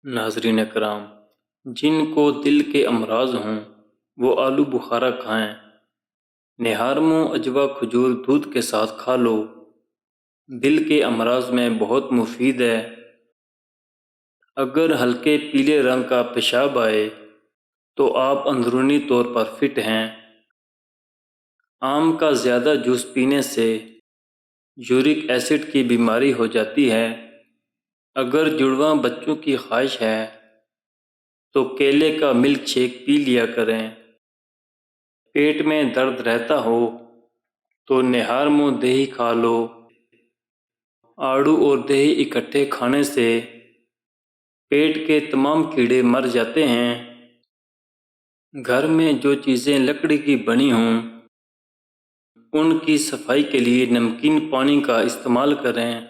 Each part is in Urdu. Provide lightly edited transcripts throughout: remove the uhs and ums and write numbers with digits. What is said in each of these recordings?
ناظرین کرام، جن کو دل کے امراض ہوں وہ آلو بخارا کھائیں۔ نہارمو اجوا کھجور دودھ کے ساتھ کھا لو، دل کے امراض میں بہت مفید ہے۔ اگر ہلکے پیلے رنگ کا پیشاب آئے تو آپ اندرونی طور پر فٹ ہیں۔ آم کا زیادہ جوس پینے سے یورک ایسڈ کی بیماری ہو جاتی ہے۔ اگر جڑواں بچوں کی خواہش ہے تو کیلے کا ملک شیک پی لیا کریں۔ پیٹ میں درد رہتا ہو تو نہارمو دہی کھا لو۔ آڑو اور دہی اکٹھے کھانے سے پیٹ کے تمام کیڑے مر جاتے ہیں۔ گھر میں جو چیزیں لکڑی کی بنی ہوں ان کی صفائی کے لیے نمکین پانی کا استعمال کریں۔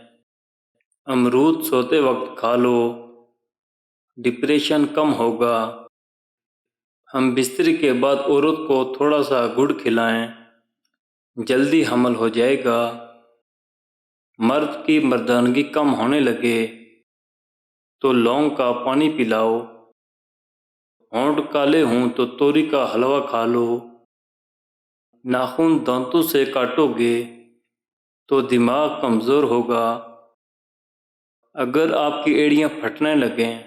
امرود سوتے وقت کھا لو، ڈپریشن کم ہوگا۔ ہم بستر کے بعد عورت کو تھوڑا سا گڑ کھلائیں، جلدی حمل ہو جائے گا۔ مرد کی مردانگی کم ہونے لگے تو لونگ کا پانی پلاؤ۔ ہونٹ کالے ہوں تو توری کا حلوہ کھا لو۔ ناخن دانتوں سے کاٹو گے تو دماغ کمزور ہوگا۔ اگر آپ کی ایڑیاں پھٹنے لگیں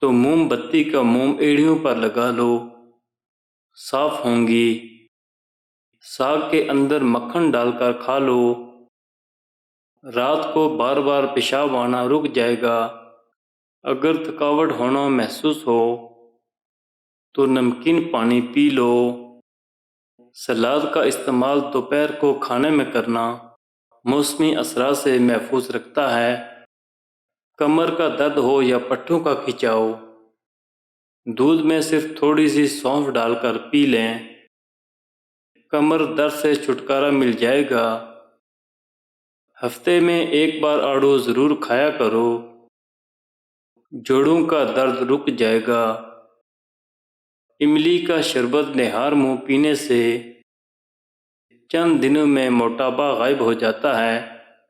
تو موم بتی کا موم ایڑیوں پر لگا لو، صاف ہوں گی۔ ساگ کے اندر مکھن ڈال کر کھا لو، رات کو بار بار پیشاب آنا رک جائے گا۔ اگر تھکاوٹ ہونا محسوس ہو تو نمکین پانی پی لو۔ سلاد کا استعمال دوپہر کو کھانے میں کرنا موسمی اثرات سے محفوظ رکھتا ہے۔ کمر کا درد ہو یا پٹھوں کا کھچاؤ، دودھ میں صرف تھوڑی سی سونف ڈال کر پی لیں، کمر درد سے چھٹکارا مل جائے گا۔ ہفتے میں ایک بار آڑو ضرور کھایا کرو، جوڑوں کا درد رک جائے گا۔ املی کا شربت نہارمو پینے سے چند دنوں میں موٹاپا غائب ہو جاتا ہے۔